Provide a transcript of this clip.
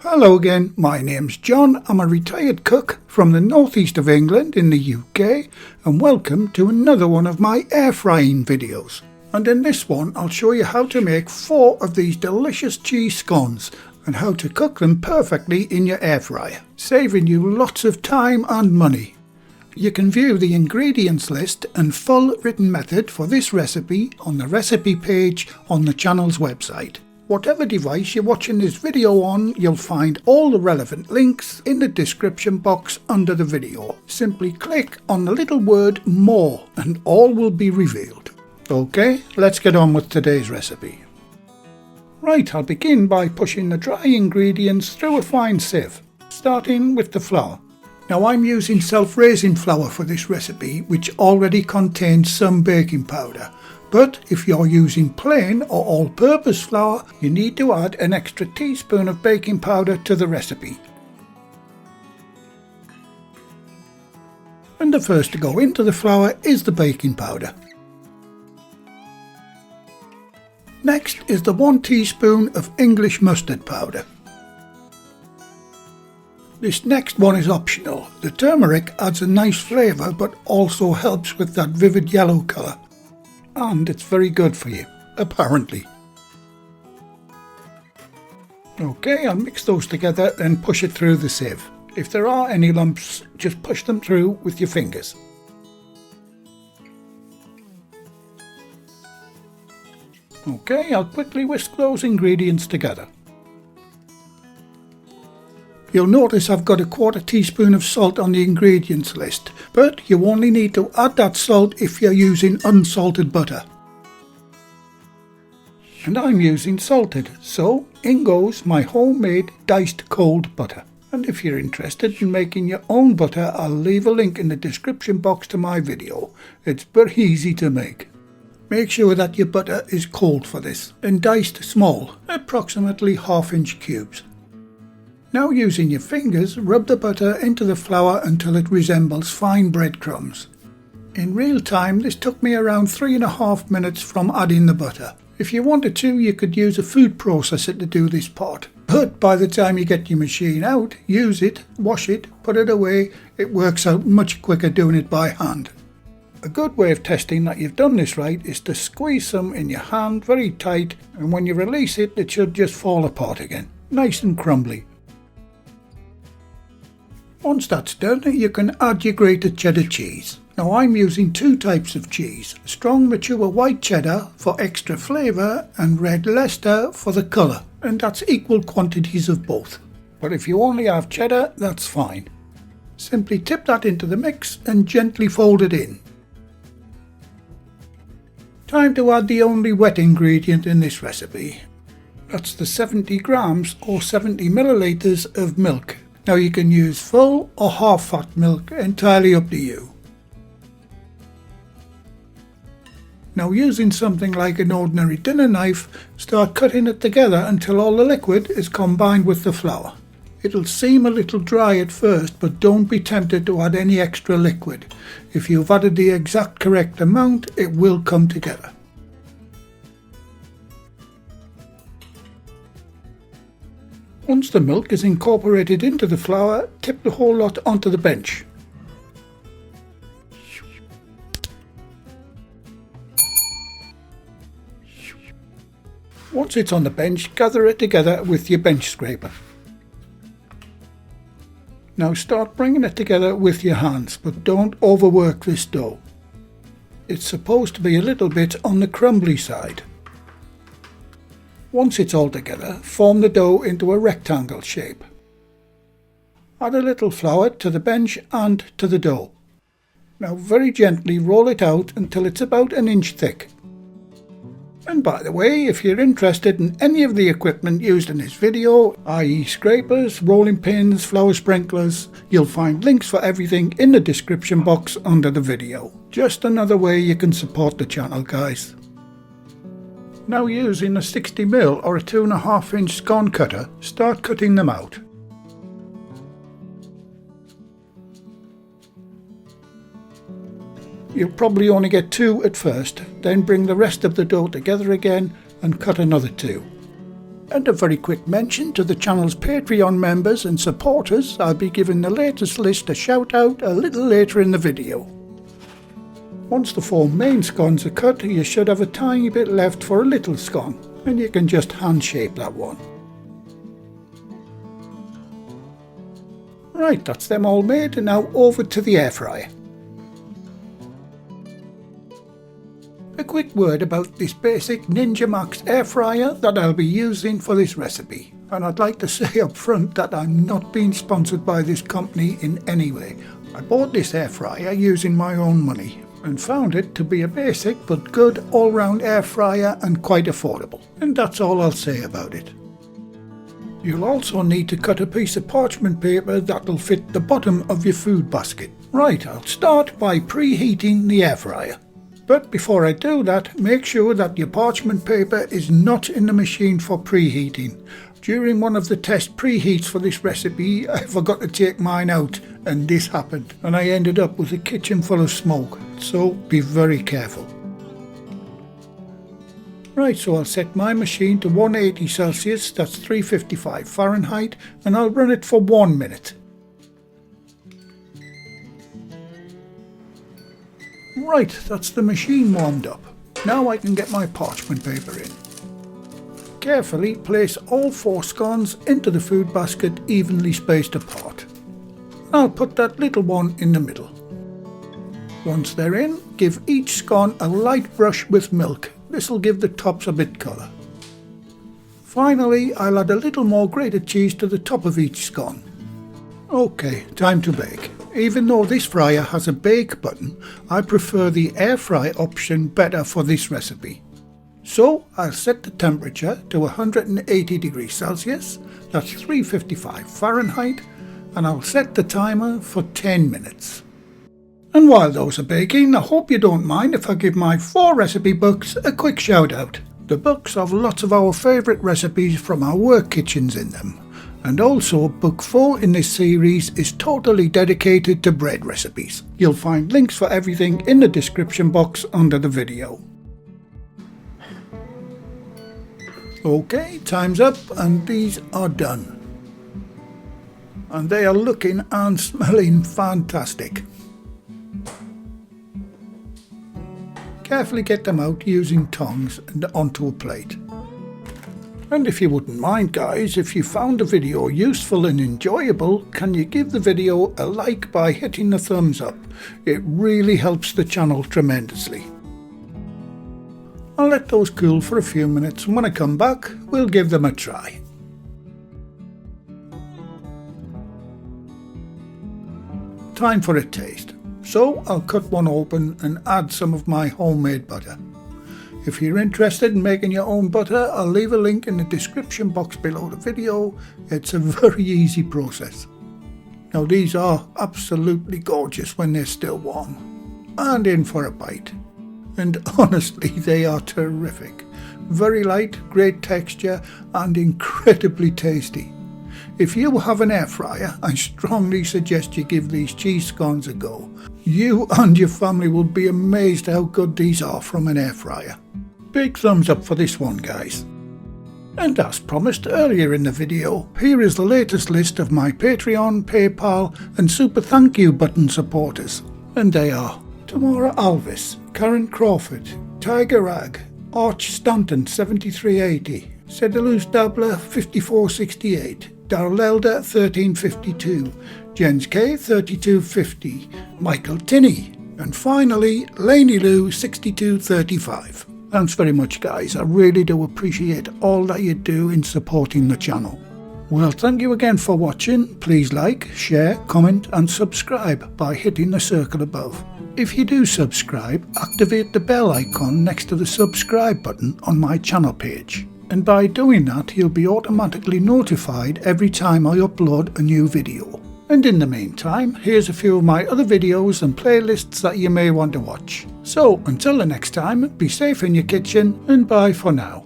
Hello again, my name's John. I'm a retired cook from the northeast of England in the UK, and welcome to another one of my air frying videos. And in this one I'll show you how to make 4 of these delicious cheese scones and how to cook them perfectly in your air fryer, saving you lots of time and money. You can view the ingredients list and full written method for this recipe on the recipe page on the channel's website. Whatever device you're watching this video on, you'll find all the relevant links in the description box under the video. Simply click on the little word more and all will be revealed. Okay, let's get on with today's recipe. Right, I'll begin by pushing the dry ingredients through a fine sieve, starting with the flour. Now I'm using self-raising flour for this recipe, which already contains some baking powder. But if you're using plain or all-purpose flour, you need to add an extra teaspoon of baking powder to the recipe. And the first to go into the flour is the baking powder. Next is the 1 teaspoon of English mustard powder. This next one is optional. The turmeric adds a nice flavour but also helps with that vivid yellow colour. And it's very good for you, apparently. Okay, I'll mix those together and push it through the sieve. If there are any lumps, just push them through with your fingers. Okay, I'll quickly whisk those ingredients together. You'll notice I've got a 1/4 teaspoon of salt on the ingredients list, but you only need to add that salt if you're using unsalted butter. And I'm using salted, so in goes my homemade diced cold butter. And if you're interested in making your own butter, I'll leave a link in the description box to my video. It's very easy to make. Make sure that your butter is cold for this and diced small, approximately 1/2 inch cubes. Now using your fingers, rub the butter into the flour until it resembles fine breadcrumbs. In real time this took me around 3.5 minutes from adding the butter. If you wanted to, you could use a food processor to do this part. But by the time you get your machine out, use it, wash it, put it away, it works out much quicker doing it by hand. A good way of testing that you've done this right is to squeeze some in your hand very tight, and when you release it, it should just fall apart again, nice and crumbly. Once that's done, you can add your grated cheddar cheese. Now I'm using 2 types of cheese, strong mature white cheddar for extra flavour and red Leicester for the colour, and that's equal quantities of both. But if you only have cheddar, that's fine. Simply tip that into the mix and gently fold it in. Time to add the only wet ingredient in this recipe. That's the 70 grams or 70 millilitres of milk. Now you can use full or half fat milk, entirely up to you. Now using something like an ordinary dinner knife, start cutting it together until all the liquid is combined with the flour. It'll seem a little dry at first, but don't be tempted to add any extra liquid. If you've added the exact correct amount, it will come together. Once the milk is incorporated into the flour, tip the whole lot onto the bench. Once it's on the bench, gather it together with your bench scraper. Now start bringing it together with your hands, but don't overwork this dough. It's supposed to be a little bit on the crumbly side. Once it's all together, form the dough into a rectangle shape. Add a little flour to the bench and to the dough. Now very gently roll it out until it's about 1 inch thick. And by the way, if you're interested in any of the equipment used in this video, i.e. scrapers, rolling pins, flour sprinklers, you'll find links for everything in the description box under the video. Just another way you can support the channel, guys. Now using a 60mm or a 2.5 inch scone cutter, start cutting them out. You'll probably only get 2 at first, then bring the rest of the dough together again and cut another 2. And a very quick mention to the channel's Patreon members and supporters. I'll be giving the latest list a shout out a little later in the video. Once the 4 main scones are cut, you should have a tiny bit left for a little scone, and you can just hand shape that one. Right, that's them all made, and now over to the air fryer. A quick word about this basic Ninja Max air fryer that I'll be using for this recipe. And I'd like to say up front that I'm not being sponsored by this company in any way. I bought this air fryer using my own money and found it to be a basic but good all-round air fryer and quite affordable. And that's all I'll say about it. You'll also need to cut a piece of parchment paper that'll fit the bottom of your food basket. Right, I'll start by preheating the air fryer. But before I do that, make sure that your parchment paper is not in the machine for preheating. During one of the test preheats for this recipe, I forgot to take mine out, and this happened, and I ended up with a kitchen full of smoke, so be very careful. Right, so I'll set my machine to 180 Celsius, that's 355 Fahrenheit, and I'll run it for 1 minute. Right, that's the machine warmed up. Now I can get my parchment paper in. Carefully place all 4 scones into the food basket evenly spaced apart. I'll put that little one in the middle. Once they're in, give each scone a light brush with milk. This'll give the tops a bit colour. Finally, I'll add a little more grated cheese to the top of each scone. Okay, time to bake. Even though this fryer has a bake button, I prefer the air fry option better for this recipe. So I'll set the temperature to 180 degrees Celsius, that's 355 Fahrenheit, and I'll set the timer for 10 minutes. And while those are baking, I hope you don't mind if I give my 4 recipe books a quick shout out. The books have lots of our favourite recipes from our work kitchens in them. And also, book 4 in this series is totally dedicated to bread recipes. You'll find links for everything in the description box under the video. Okay, time's up and these are done. And they are looking and smelling fantastic. Carefully get them out using tongs and onto a plate. And if you wouldn't mind guys, if you found the video useful and enjoyable, can you give the video a like by hitting the thumbs up? It really helps the channel tremendously. I'll let those cool for a few minutes, and when I come back, we'll give them a try. Time for a taste. So I'll cut one open and add some of my homemade butter. If you're interested in making your own butter, I'll leave a link in the description box below the video. It's a very easy process. Now these are absolutely gorgeous when they're still warm. And in for a bite. And honestly, they are terrific. Very light, great texture, and incredibly tasty. If you have an air fryer, I strongly suggest you give these cheese scones a go. You and your family will be amazed how good these are from an air fryer. Big thumbs up for this one guys. And as promised earlier in the video, here is the latest list of my Patreon, PayPal and Super Thank You button supporters. And they are Tamara Alvis, Karen Crawford, Tiger Rag, Arch Stanton 7380, Sedalus Dabler 5468, Darrell Elder 1352, Jens K 3250, Michael Tinney, and finally Laney Lou 6235. Thanks very much guys, I really do appreciate all that you do in supporting the channel. Well, thank you again for watching. Please like, share, comment and subscribe by hitting the circle above. If you do subscribe, activate the bell icon next to the subscribe button on my channel page. And by doing that, you'll be automatically notified every time I upload a new video. And in the meantime, here's a few of my other videos and playlists that you may want to watch. So, until the next time, be safe in your kitchen and bye for now.